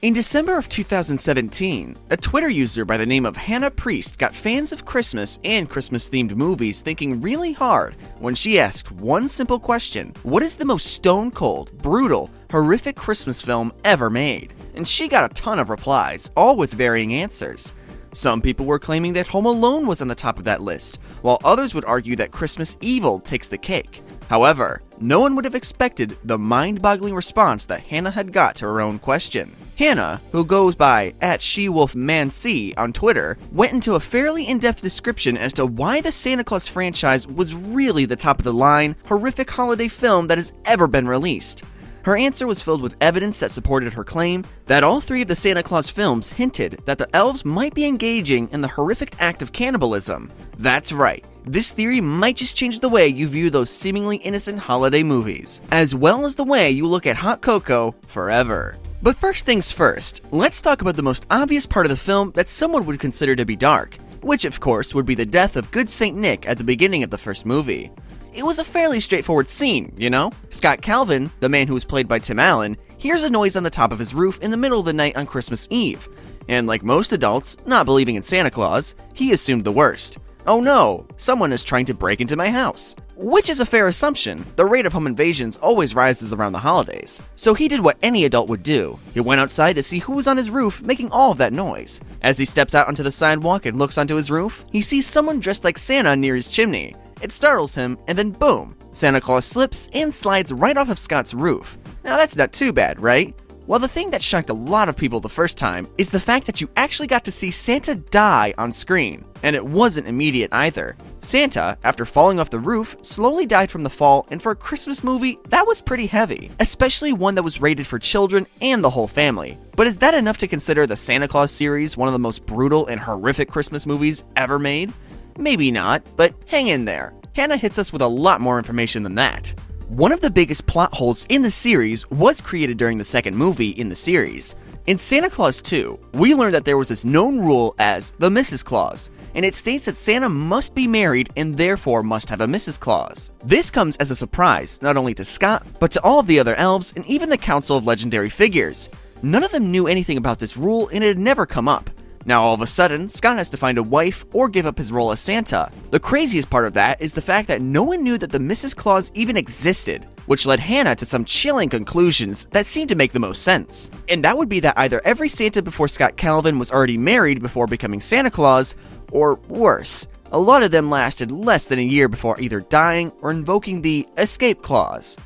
In December of 2017, a Twitter user by the name of Hannah Priest got fans of Christmas and Christmas-themed movies thinking really hard when she asked one simple question: what is the most stone-cold, brutal, horrific Christmas film ever made? And she got a ton of replies, all with varying answers. Some people were claiming that Home Alone was on the top of that list, while others would argue that Christmas Evil takes the cake. However, no one would have expected the mind-boggling response that Hannah had got to her own question. Hannah, who goes by @SheWolfManC on Twitter, went into a fairly in-depth description as to why the Santa Claus franchise was really the top-of-the-line, horrific holiday film that has ever been released. Her answer was filled with evidence that supported her claim that all three of the Santa Claus films hinted that the elves might be engaging in the horrific act of cannibalism. That's right. This theory might just change the way you view those seemingly innocent holiday movies, as well as the way you look at hot cocoa forever. But first things first, let's talk about the most obvious part of the film that someone would consider to be dark, which of course would be the death of good Saint Nick at the beginning of the first movie. It was a fairly straightforward scene, you know? Scott Calvin, the man who was played by Tim Allen, hears a noise on the top of his roof in the middle of the night on Christmas Eve. And like most adults, not believing in Santa Claus, he assumed the worst. Oh no, someone is trying to break into my house. Which is a fair assumption. The rate of home invasions always rises around the holidays. So he did what any adult would do. He went outside to see who was on his roof making all of that noise. As he steps out onto the sidewalk and looks onto his roof, he sees someone dressed like Santa near his chimney. It startles him, and then boom, Santa Claus slips and slides right off of Scott's roof. Now that's not too bad, right? Well, the thing that shocked a lot of people the first time is the fact that you actually got to see Santa die on screen. And it wasn't immediate either. Santa, after falling off the roof, slowly died from the fall, and for a Christmas movie, that was pretty heavy, especially one that was rated for children and the whole family. But is that enough to consider the Santa Claus series one of the most brutal and horrific Christmas movies ever made? Maybe not, but hang in there. Hannah hits us with a lot more information than that. One of the biggest plot holes in the series was created during the second movie in the series. In Santa Claus 2, we learned that there was this known rule as the Mrs. Claus, and it states that Santa must be married and therefore must have a Mrs. Claus. This comes as a surprise not only to Scott, but to all of the other elves and even the Council of Legendary Figures. None of them knew anything about this rule and it had never come up. Now all of a sudden, Scott has to find a wife or give up his role as Santa. The craziest part of that is the fact that no one knew that the Mrs. Claus even existed, which led Hannah to some chilling conclusions that seemed to make the most sense. And that would be that either every Santa before Scott Calvin was already married before becoming Santa Claus, or worse, a lot of them lasted less than a year before either dying or invoking the escape clause.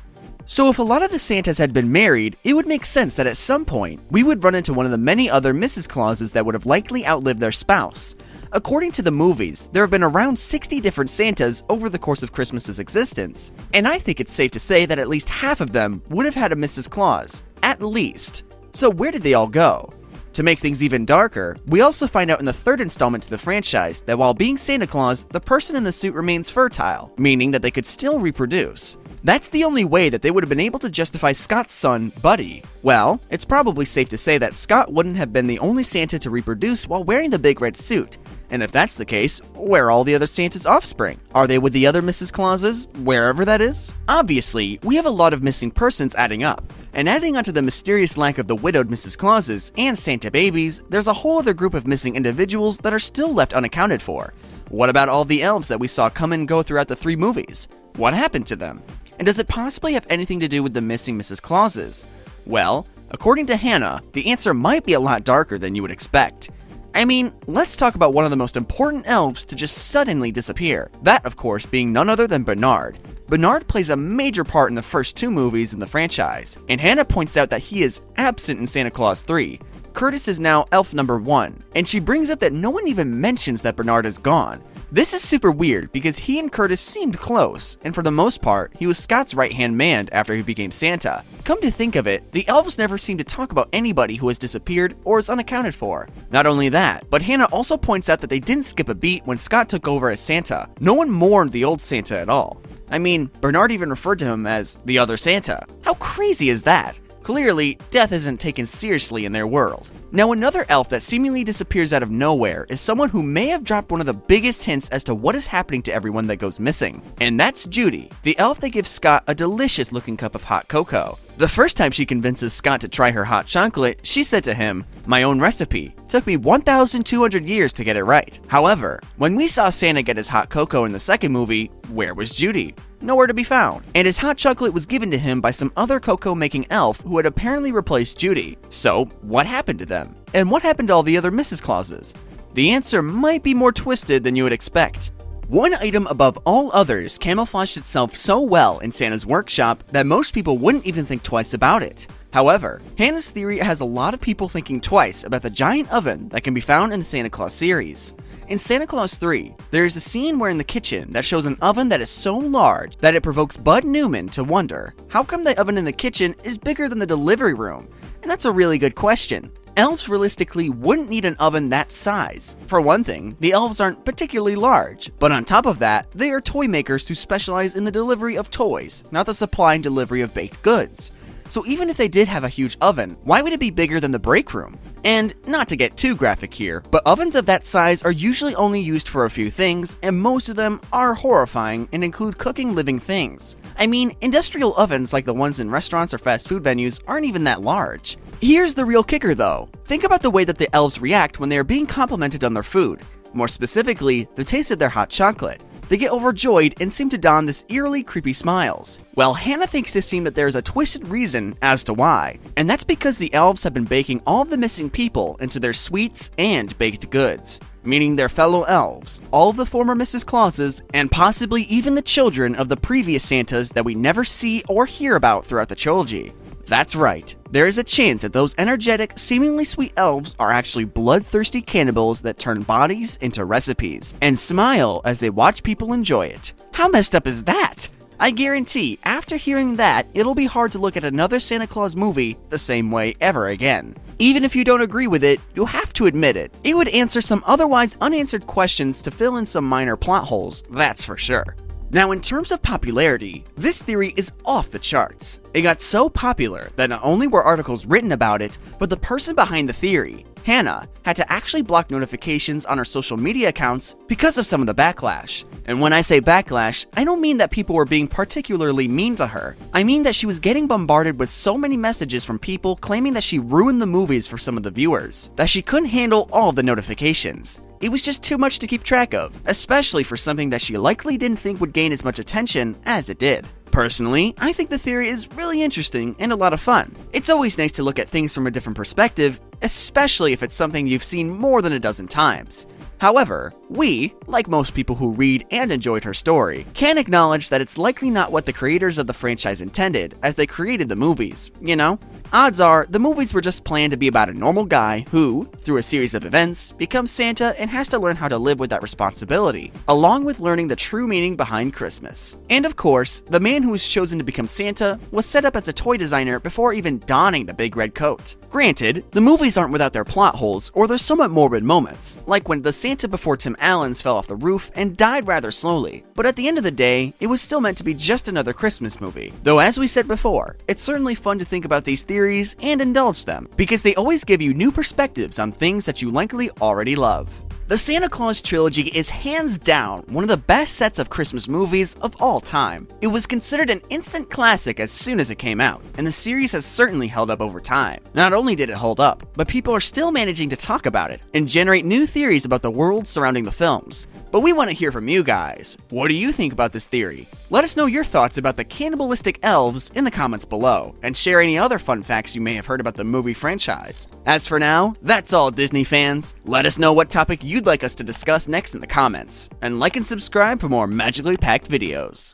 So if a lot of the Santas had been married, it would make sense that at some point, we would run into one of the many other Mrs. Clauses that would have likely outlived their spouse. According to the movies, there have been around 60 different Santas over the course of Christmas's existence, and I think it's safe to say that at least half of them would have had a Mrs. Claus, at least. So where did they all go? To make things even darker, we also find out in the third installment to the franchise that while being Santa Claus, the person in the suit remains fertile, meaning that they could still reproduce. That's the only way that they would have been able to justify Scott's son, Buddy. Well, it's probably safe to say that Scott wouldn't have been the only Santa to reproduce while wearing the big red suit. And if that's the case, where are all the other Santa's offspring? Are they with the other Mrs. Clauses, wherever that is? Obviously, we have a lot of missing persons adding up. And adding onto the mysterious lack of the widowed Mrs. Clauses and Santa babies, there's a whole other group of missing individuals that are still left unaccounted for. What about all the elves that we saw come and go throughout the three movies? What happened to them? And does it possibly have anything to do with the missing Mrs. Clauses? Well, according to Hannah, the answer might be a lot darker than you would expect. I mean, let's talk about one of the most important elves to just suddenly disappear. That, of course, being none other than Bernard. Bernard plays a major part in the first two movies in the franchise, and Hannah points out that he is absent in Santa Claus 3. Curtis is now elf number 1, and she brings up that no one even mentions that Bernard is gone. This is super weird because he and Curtis seemed close, and for the most part, he was Scott's right-hand man after he became Santa. Come to think of it, the elves never seem to talk about anybody who has disappeared or is unaccounted for. Not only that, but Hannah also points out that they didn't skip a beat when Scott took over as Santa. No one mourned the old Santa at all. I mean, Bernard even referred to him as the other Santa. How crazy is that? Clearly, death isn't taken seriously in their world. Now, another elf that seemingly disappears out of nowhere is someone who may have dropped one of the biggest hints as to what is happening to everyone that goes missing. And that's Judy, the elf that gives Scott a delicious looking cup of hot cocoa. The first time she convinces Scott to try her hot chocolate, she said to him, "My own recipe. Took me 1,200 years to get it right." However, when we saw Santa get his hot cocoa in the second movie, where was Judy? Nowhere to be found. And his hot chocolate was given to him by some other cocoa-making elf who had apparently replaced Judy. So, what happened to them? And what happened to all the other Mrs. Clauses? The answer might be more twisted than you would expect. One item above all others camouflaged itself so well in Santa's workshop that most people wouldn't even think twice about it. However, Hannah's theory has a lot of people thinking twice about the giant oven that can be found in the Santa Claus series. In Santa Claus 3, there is a scene where in the kitchen that shows an oven that is so large that it provokes Bud Neumann to wonder, how come the oven in the kitchen is bigger than the delivery room? And that's a really good question. Elves realistically wouldn't need an oven that size. For one thing, the elves aren't particularly large, but on top of that, they are toy makers who specialize in the delivery of toys, not the supply and delivery of baked goods. So even if they did have a huge oven, why would it be bigger than the break room? And not to get too graphic here, but ovens of that size are usually only used for a few things, and most of them are horrifying and include cooking living things. I mean, industrial ovens like the ones in restaurants or fast food venues aren't even that large. Here's the real kicker though. Think about the way that the elves react when they are being complimented on their food. More specifically, the taste of their hot chocolate. They get overjoyed and seem to don this eerily creepy smiles. Well, Hannah thinks this seems that there is a twisted reason as to why, and that's because the elves have been baking all of the missing people into their sweets and baked goods, meaning their fellow elves, all of the former Mrs. Clauses, and possibly even the children of the previous Santas that we never see or hear about throughout the trilogy. That's right, there is a chance that those energetic, seemingly sweet elves are actually bloodthirsty cannibals that turn bodies into recipes, and smile as they watch people enjoy it. How messed up is that? I guarantee, after hearing that, it'll be hard to look at another Santa Claus movie the same way ever again. Even if you don't agree with it, you have to admit it. It would answer some otherwise unanswered questions to fill in some minor plot holes, that's for sure. Now, in terms of popularity, this theory is off the charts. It got so popular that not only were articles written about it, but the person behind the theory, Hannah, had to actually block notifications on her social media accounts because of some of the backlash. And when I say backlash, I don't mean that people were being particularly mean to her. I mean that she was getting bombarded with so many messages from people claiming that she ruined the movies for some of the viewers, that she couldn't handle all of the notifications. It was just too much to keep track of, especially for something that she likely didn't think would gain as much attention as it did. Personally, I think the theory is really interesting and a lot of fun. It's always nice to look at things from a different perspective, especially if it's something you've seen more than a dozen times. However, we, like most people who read and enjoyed her story, can acknowledge that it's likely not what the creators of the franchise intended as they created the movies, you know? Odds are, the movies were just planned to be about a normal guy who, through a series of events, becomes Santa and has to learn how to live with that responsibility, along with learning the true meaning behind Christmas. And of course, the man who was chosen to become Santa was set up as a toy designer before even donning the big red coat. Granted, the movies aren't without their plot holes or their somewhat morbid moments, like when the Santa before Tim Allen's fell off the roof and died rather slowly, but at the end of the day, it was still meant to be just another Christmas movie. Though as we said before, it's certainly fun to think about these theories and indulge them, because they always give you new perspectives on things that you likely already love. The Santa Claus trilogy is hands down one of the best sets of Christmas movies of all time. It was considered an instant classic as soon as it came out, and the series has certainly held up over time. Not only did it hold up, but people are still managing to talk about it and generate new theories about the world surrounding the films. But we want to hear from you guys. What do you think about this theory? Let us know your thoughts about the cannibalistic elves in the comments below, and share any other fun facts you may have heard about the movie franchise. As for now, that's all, Disney fans. Let us know what topic you'd like us to discuss next in the comments, and like and subscribe for more magically packed videos.